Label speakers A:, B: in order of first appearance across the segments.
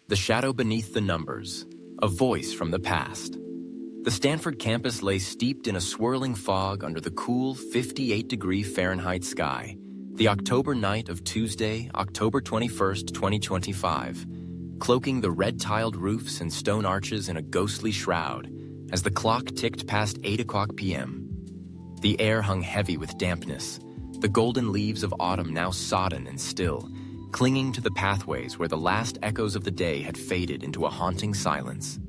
A: The shadow beneath the numbers, a voice from the past. The Stanford campus lay steeped in a swirling fog under the cool 58-degree Fahrenheit sky, the October night of Tuesday, October 21st, 2025, cloaking the red-tiled roofs and stone arches in a ghostly shroud as the clock ticked past 8 o'clock p.m. The air hung heavy with dampness, the golden leaves of autumn now sodden and still, clinging to the pathways where the last echoes of the day had faded into a haunting silence.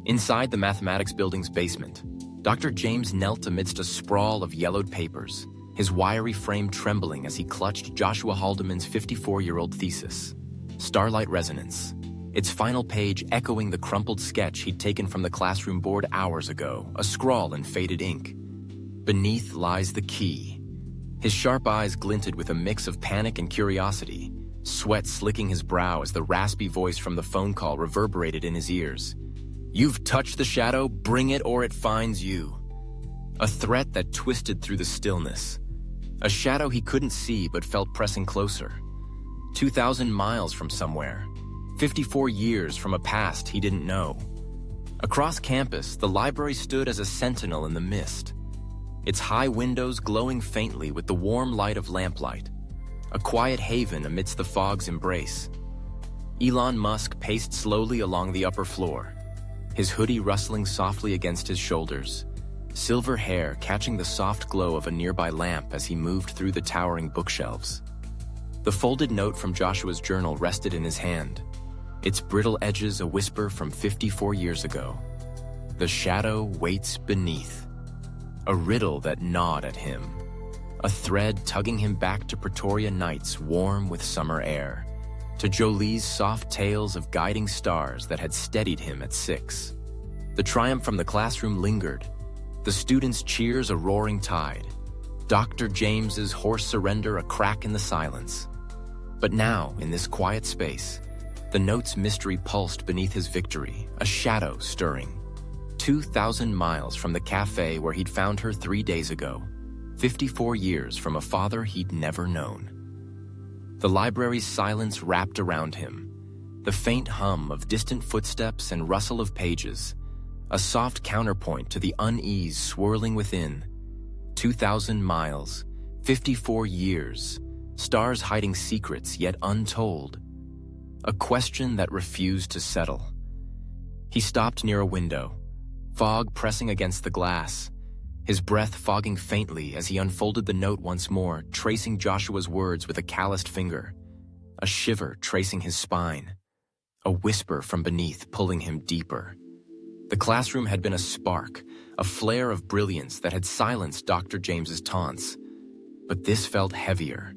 A: Inside the mathematics building's basement, Dr. James knelt amidst a sprawl of yellowed papers, his wiry frame trembling as he clutched Joshua Haldeman's 54-year-old thesis, Starlight Resonance, its final page echoing the crumpled sketch he'd taken from the classroom board hours ago, a scrawl in faded ink. Beneath lies the key. His sharp eyes glinted with a mix of panic and curiosity, sweat slicking his brow as the raspy voice from the phone call reverberated in his ears. "You've touched the shadow, bring it or it finds you." A threat that twisted through the stillness. A shadow he couldn't see but felt pressing closer. 2,000 miles from somewhere. 54 years from a past he didn't know. Across campus, the library stood as a sentinel in the mist, its high windows glowing faintly with the warm light of lamplight, a quiet haven amidst the fog's embrace. Elon Musk paced slowly along the upper floor, his hoodie rustling softly against his shoulders, silver hair catching the soft glow of a nearby lamp as he moved through the towering bookshelves. The folded note from Joshua's journal rested in his hand, its brittle edges a whisper from 54 years ago. The shadow waits beneath. A riddle that gnawed at him. A thread tugging him back to Pretoria nights warm with summer air, to Jolie's soft tales of guiding stars that had steadied him at 6. The triumph from the classroom lingered, the students' cheers a roaring tide, Dr. James's hoarse surrender a crack in the silence. But now, in this quiet space, the note's mystery pulsed beneath his victory, a shadow stirring. 2,000 miles from the cafe where he'd found her 3 days ago, 54 years from a father he'd never known. The library's silence wrapped around him, the faint hum of distant footsteps and rustle of pages, a soft counterpoint to the unease swirling within. 2,000 miles, 54 years, stars hiding secrets yet untold. A question that refused to settle. He stopped near a window, fog pressing against the glass, his breath fogging faintly as he unfolded the note once more, tracing Joshua's words with a calloused finger, a shiver tracing his spine, a whisper from beneath pulling him deeper. The classroom had been a spark, a flare of brilliance that had silenced Dr. James's taunts. But this felt heavier,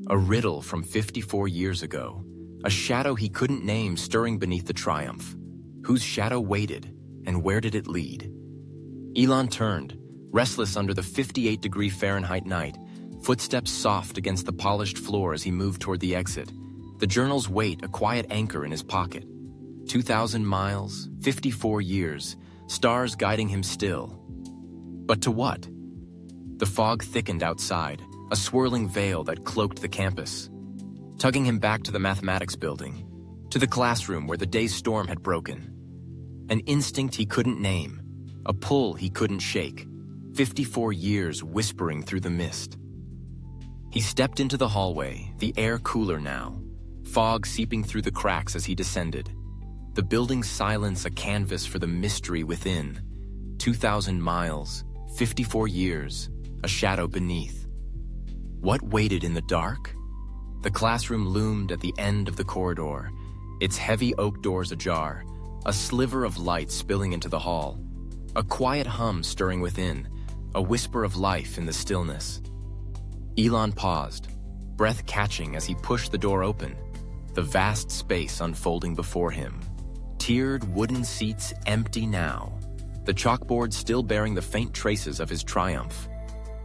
A: a riddle from 54 years ago, a shadow he couldn't name stirring beneath the triumph. Whose shadow waited? And where did it lead? Elon turned, restless under the 58-degree Fahrenheit night, footsteps soft against the polished floor as he moved toward the exit, the journal's weight a quiet anchor in his pocket. 2,000 miles, 54 years, stars guiding him still. But to what? The fog thickened outside, a swirling veil that cloaked the campus, tugging him back to the mathematics building, to the classroom where the day's storm had broken. An instinct he couldn't name, a pull he couldn't shake, 54 years whispering through the mist. He stepped into the hallway, the air cooler now, fog seeping through the cracks as he descended, the building's silence a canvas for the mystery within. 2,000 miles, 54 years, a shadow beneath. What waited in the dark? The classroom loomed at the end of the corridor, its heavy oak doors ajar, a sliver of light spilling into the hall, a quiet hum stirring within, a whisper of life in the stillness. Elon paused, breath catching as he pushed the door open, the vast space unfolding before him. Tiered wooden seats empty now, the chalkboard still bearing the faint traces of his triumph.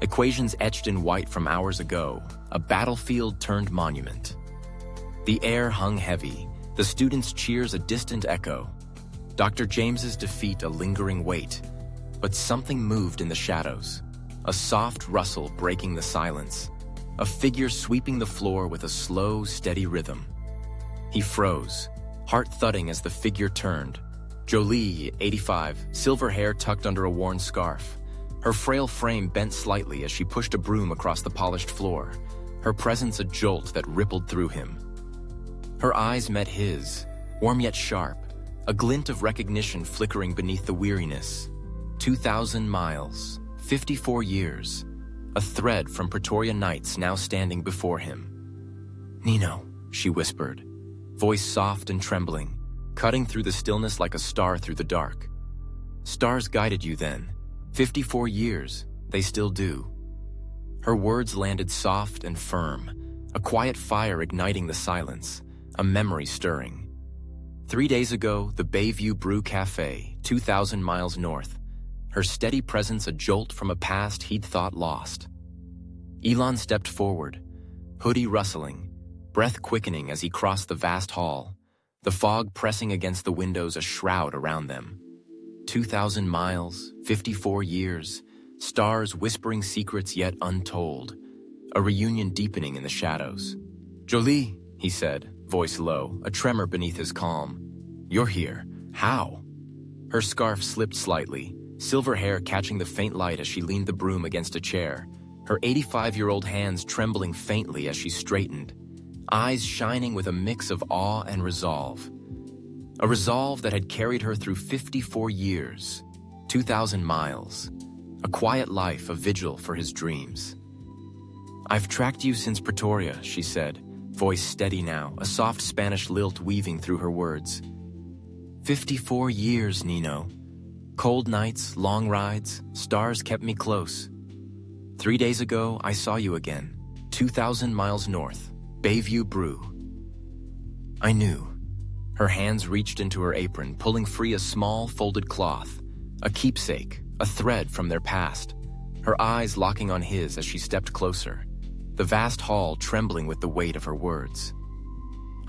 A: Equations etched in white from hours ago, a battlefield turned monument. The air hung heavy, the students' cheers a distant echo, Dr. James's defeat a lingering weight. But something moved in the shadows, a soft rustle breaking the silence, a figure sweeping the floor with a slow, steady rhythm. He froze, heart thudding as the figure turned. Jolie, 85, silver hair tucked under a worn scarf. Her frail frame bent slightly as she pushed a broom across the polished floor, her presence a jolt that rippled through him. Her eyes met his, warm yet sharp, a glint of recognition flickering beneath the weariness. 2,000 miles, 54 years, a thread from Pretoria nights now standing before him. "Nino," she whispered, voice soft and trembling, cutting through the stillness like a star through the dark. "Stars guided you then. 54 years, they still do." Her words landed soft and firm, a quiet fire igniting the silence, a memory stirring. 3 days ago, the Bayview Brew Cafe, 2,000 miles north, her steady presence a jolt from a past he'd thought lost. Elon stepped forward, hoodie rustling, breath quickening as he crossed the vast hall, the fog pressing against the windows a shroud around them. 2,000 miles, 54 years, stars whispering secrets yet untold, a reunion deepening in the shadows. "Jolie," he said, voice low, a tremor beneath his calm. "You're here. How?" Her scarf slipped slightly, silver hair catching the faint light as she leaned the broom against a chair, her 85-year-old hands trembling faintly as she straightened, eyes shining with a mix of awe and resolve. A resolve that had carried her through 54 years, 2,000 miles, a quiet life, a vigil for his dreams. "I've tracked you since Pretoria," she said, voice steady now, a soft Spanish lilt weaving through her words. 54 years, Nino. Cold nights, long rides, stars kept me close. 3 days ago, I saw you again, 2,000 miles north, Bayview Brew. I knew. Her hands reached into her apron, pulling free a small, folded cloth, a keepsake, a thread from their past, her eyes locking on his as she stepped closer, the vast hall trembling with the weight of her words.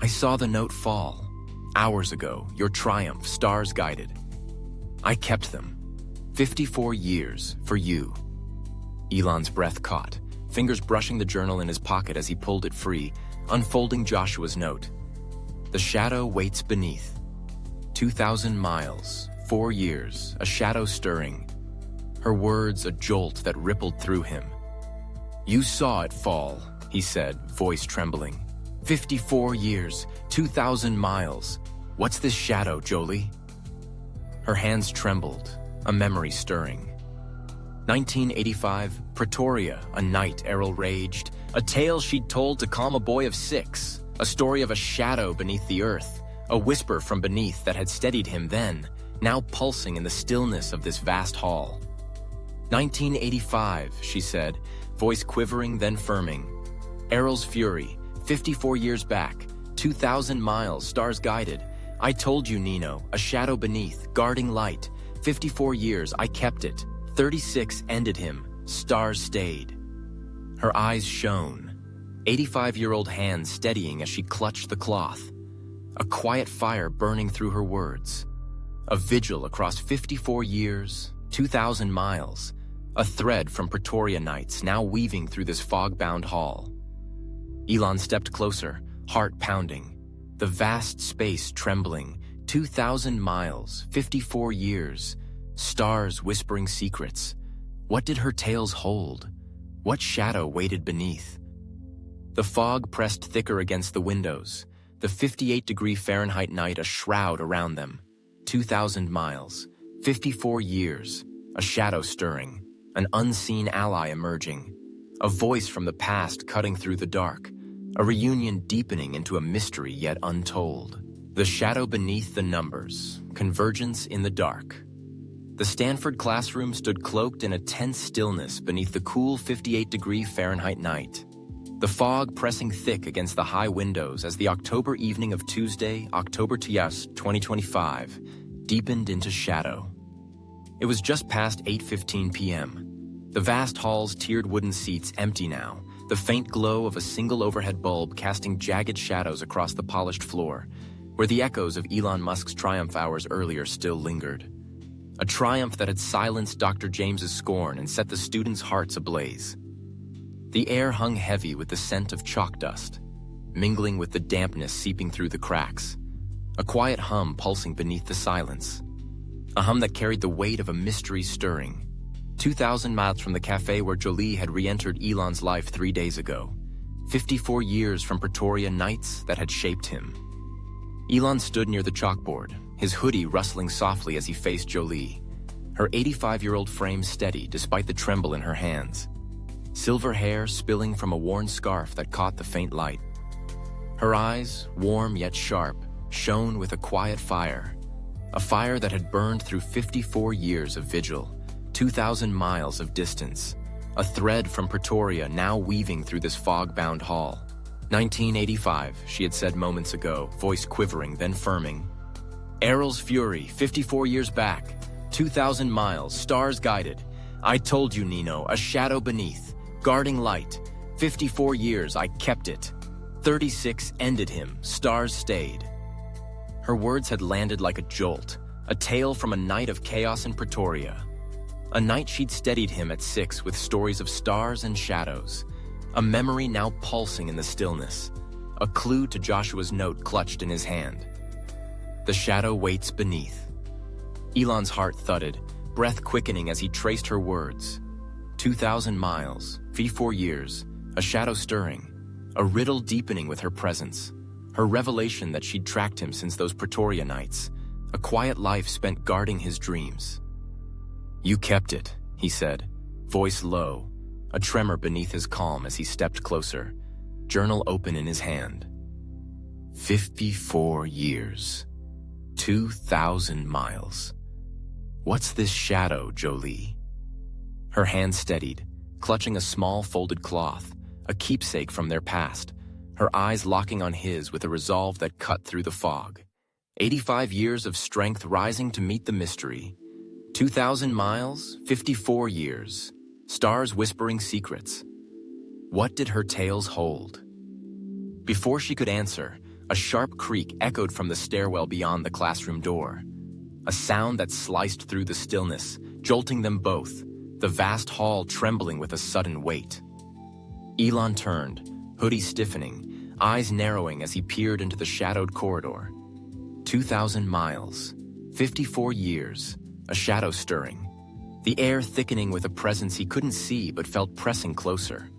A: I saw the note fall. Hours ago, your triumph, stars guided. I kept them. 54 years for you. Elon's breath caught, fingers brushing the journal in his pocket as he pulled it free, unfolding Joshua's note. The shadow waits beneath. 2,000 miles, 4 years, a shadow stirring. Her words a jolt that rippled through him. You saw it fall, he said, voice trembling. 54 years, 2,000 miles. What's this shadow, Jolie? Her hands trembled, a memory stirring. 1985, Pretoria, a night Errol raged, a tale she'd told to calm a boy of 6, a story of a shadow beneath the earth, a whisper from beneath that had steadied him then, now pulsing in the stillness of this vast hall. 1985, she said, voice quivering then firming. Errol's fury, 54 years back, 2,000 miles, stars guided. I told you, Nino, a shadow beneath, guarding light. 54 years, I kept it. 36 ended him, stars stayed. Her eyes shone, 85-year-old hands steadying as she clutched the cloth. A quiet fire burning through her words. A vigil across 54 years, 2,000 miles. A thread from Pretoria nights now weaving through this fog-bound hall. Elon stepped closer, heart pounding. The vast space trembling, 2,000 miles, 54 years. Stars whispering secrets. What did her tales hold? What shadow waited beneath? The fog pressed thicker against the windows, the 58-degree Fahrenheit night a shroud around them. 2,000 miles, 54 years, a shadow stirring, an unseen ally emerging, a voice from the past cutting through the dark, a reunion deepening into a mystery yet untold. The shadow beneath the numbers, convergence in the dark. The Stanford classroom stood cloaked in a tense stillness beneath the cool 58-degree Fahrenheit night. The fog pressing thick against the high windows as the October evening of Tuesday, October 2025, deepened into shadow. It was just past 8:15 p.m. The vast hall's tiered wooden seats empty now, the faint glow of a single overhead bulb casting jagged shadows across the polished floor, where the echoes of Elon Musk's triumph hours earlier still lingered. A triumph that had silenced Dr. James's scorn and set the students' hearts ablaze. The air hung heavy with the scent of chalk dust, mingling with the dampness seeping through the cracks. a quiet hum pulsing beneath the silence. A hum that carried the weight of a mystery stirring. 2,000 miles from the cafe where Jolie had re-entered Elon's life 3 days ago. 54 years from Pretoria nights that had shaped him. Elon stood near the chalkboard, his hoodie rustling softly as he faced Jolie. Her 85-year-old frame steady despite the tremble in her hands. Silver hair spilling from a worn scarf that caught the faint light. Her eyes, warm yet sharp, shone with a quiet fire. A fire that had burned through 54 years of vigil, 2,000 miles of distance. A thread from Pretoria now weaving through this fog-bound hall. 1985, she had said moments ago, voice quivering, then firming. Errol's fury, 54 years back. 2,000 miles, stars guided. I told you, Nino, a shadow beneath, guarding light. 54 years, I kept it. 36 ended him, stars stayed. Her words had landed like a jolt, a tale from a night of chaos in Pretoria. A night she'd steadied him at 6 with stories of stars and shadows. A memory now pulsing in the stillness. A clue to Joshua's note clutched in his hand. The shadow waits beneath. Elon's heart thudded, breath quickening as he traced her words. 2,000 miles, 54 years, a shadow stirring, a riddle deepening with her presence. Her revelation that she'd tracked him since those Pretoria nights, a quiet life spent guarding his dreams. You kept it, he said, voice low, a tremor beneath his calm as he stepped closer, journal open in his hand. 54 years, 2,000 miles. What's this shadow, Jolie? Her hand steadied, clutching a small folded cloth, a keepsake from their past, her eyes locking on his with a resolve that cut through the fog. 85 years of strength rising to meet the mystery. 2,000 miles, 54 years, stars whispering secrets. What did her tales hold? Before she could answer, a sharp creak echoed from the stairwell beyond the classroom door. A sound that sliced through the stillness, jolting them both, the vast hall trembling with a sudden weight. Elon turned, hoodie stiffening, eyes narrowing as he peered into the shadowed corridor. 2,000 miles, 54 years, a shadow stirring, the air thickening with a presence he couldn't see but felt pressing closer.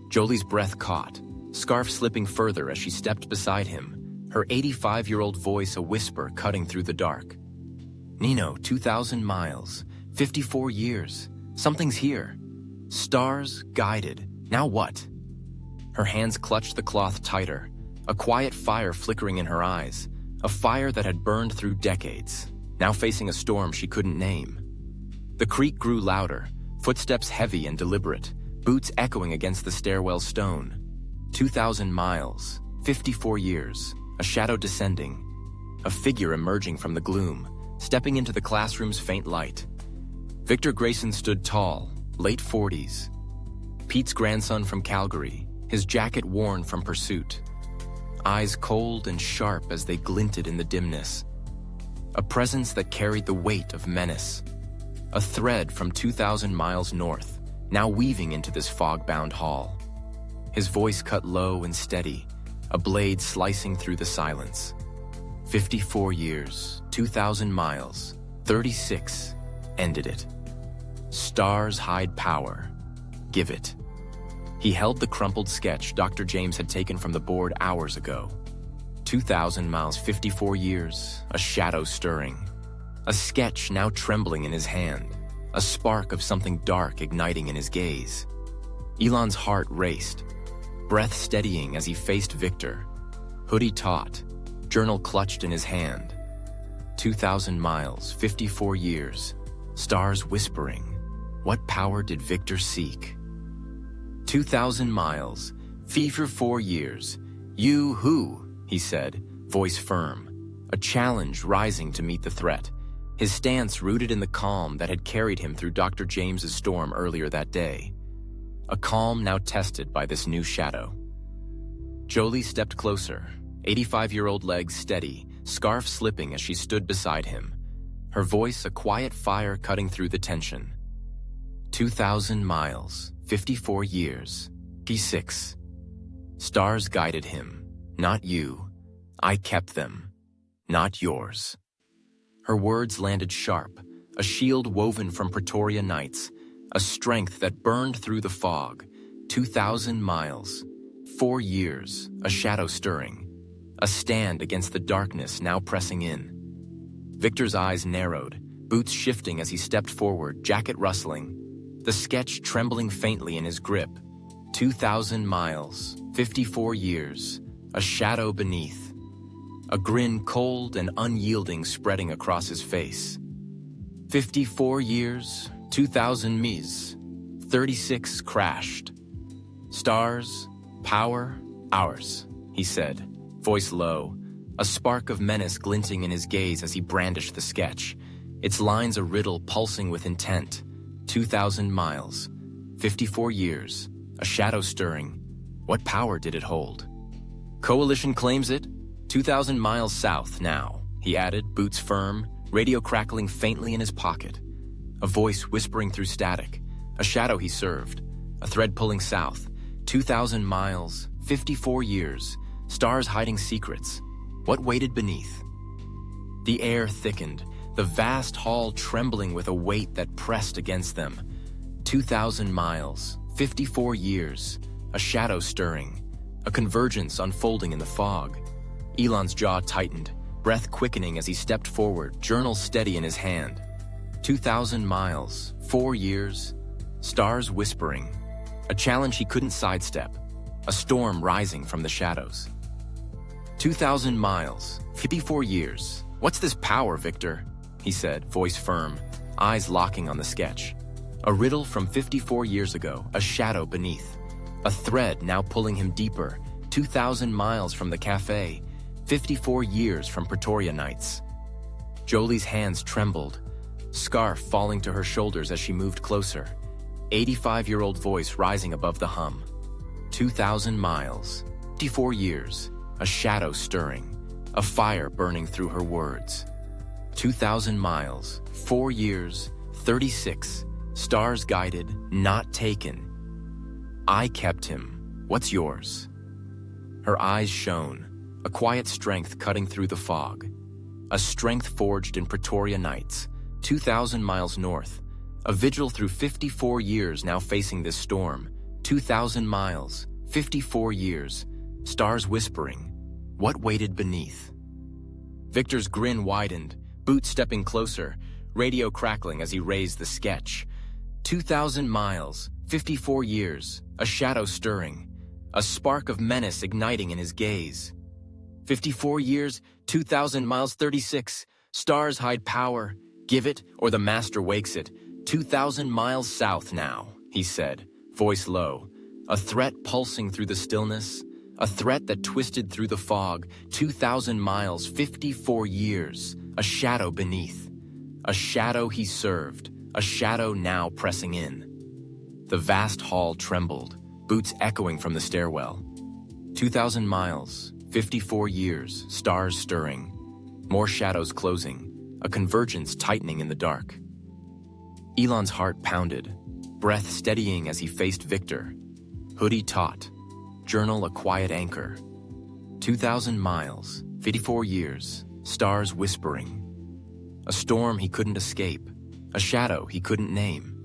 A: Jolie's breath caught, scarf slipping further as she stepped beside him, her 85-year-old voice a whisper cutting through the dark. Nino, 2,000 miles, 54 years, something's here. Stars guided, now what? Her hands clutched the cloth tighter, a quiet fire flickering in her eyes, a fire that had burned through decades, now facing a storm she couldn't name. The creak grew louder, footsteps heavy and deliberate, boots echoing against the stairwell stone. 2,000 miles, 54 years, a shadow descending, a figure emerging from the gloom, stepping into the classroom's faint light. Victor Grayson stood tall, late 40s. Pete's grandson from Calgary, his jacket worn from pursuit. Eyes cold and sharp as they glinted in the dimness. A presence that carried the weight of menace. A thread from 2,000 miles north, now weaving into this fog-bound hall. His voice cut low and steady, a blade slicing through the silence. 54 years, 2,000 miles, 36, ended it. Stars hide power. Give it. He held the crumpled sketch Dr. James had taken from the board hours ago. 2,000 miles, 54 years, a shadow stirring. A sketch now trembling in his hand, a spark of something dark igniting in his gaze. Elon's heart raced, breath steadying as he faced Victor. Hoodie taut, journal clutched in his hand. 2,000 miles, 54 years, stars whispering. What power did Victor seek? 2,000 miles, 54 years. You who, he said, voice firm. A challenge rising to meet the threat. His stance rooted in the calm that had carried him through Dr. James's storm earlier that day. A calm now tested by this new shadow. Jolie stepped closer, 85-year-old legs steady, scarf slipping as she stood beside him. Her voice a quiet fire cutting through the tension. 2,000 miles, 54 years, P6. Stars guided him, not you. I kept them. not yours. Her words landed sharp, a shield woven from Pretoria nights, a strength that burned through the fog. 2,000 miles, 4 years, a shadow stirring, a stand against the darkness now pressing in. Victor's eyes narrowed, boots shifting as he stepped forward, jacket rustling, the sketch trembling faintly in his grip. 2,000 miles, 54 years, a shadow beneath, a grin cold and unyielding spreading across his face. 54 years, 2,000 ms, 36 crashed. Stars, power, ours, he said, voice low, a spark of menace glinting in his gaze as he brandished the sketch, its lines a riddle pulsing with intent. 2,000 miles, 54 years, a shadow stirring. What power did it hold? Coalition claims it. 2,000 miles south now, he added, boots firm, radio crackling faintly in his pocket. A voice whispering through static, a shadow he served, a thread pulling south. 2,000 miles, 54 years, stars hiding secrets. What waited beneath? The air thickened, the vast hall trembling with a weight that pressed against them. 2,000 miles, 54 years, a shadow stirring, a convergence unfolding in the fog. Elon's jaw tightened, breath quickening as he stepped forward, journal steady in his hand. 2,000 miles, 4 years, stars whispering, a challenge he couldn't sidestep, a storm rising from the shadows. 2,000 miles, 54 years. What's this power, Victor? He said, voice firm, eyes locking on the sketch. A riddle from 54 years ago, a shadow beneath. A thread now pulling him deeper, 2,000 miles from the cafe, 54 years from Pretoria nights. Jolie's hands trembled, scarf falling to her shoulders as she moved closer. 85-year-old voice rising above the hum. 2,000 miles, 54 years, a shadow stirring, a fire burning through her words. 2,000 miles, 4 years, 36, stars guided, not taken. I kept him. What's yours? Her eyes shone, a quiet strength cutting through the fog. A strength forged in Pretoria nights, 2,000 miles north. A vigil through 54 years now facing this storm. 2,000 miles, 54 years, stars whispering. What waited beneath? Victor's grin widened, boots stepping closer, radio crackling as he raised the sketch. 2,000 miles, 54 years, a shadow stirring, a spark of menace igniting in his gaze. 54 years, 2,000 miles, 36, stars hide power, give it or the master wakes it. 2,000 miles south now, he said, voice low, a threat pulsing through the stillness, a threat that twisted through the fog. 2,000 miles, 54 years, a shadow beneath, a shadow he served, a shadow now pressing in. The vast hall trembled, boots echoing from the stairwell. 2,000 miles, 54 years, stars stirring, more shadows closing, a convergence tightening in the dark. Elon's heart pounded, breath steadying as he faced Victor. Hoodie taut, journal a quiet anchor. 2,000 miles, 54 years, stars whispering. A storm he couldn't escape, a shadow he couldn't name.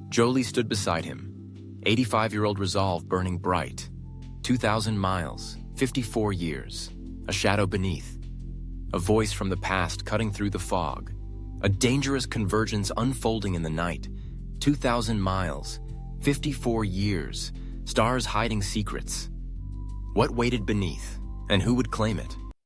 A: Jolie stood beside him, 85-year-old resolve burning bright. 2,000 miles, 54 years, a shadow beneath. A voice from the past cutting through the fog. A dangerous convergence unfolding in the night. 2,000 miles, 54 years, stars hiding secrets. What waited beneath, and who would claim it?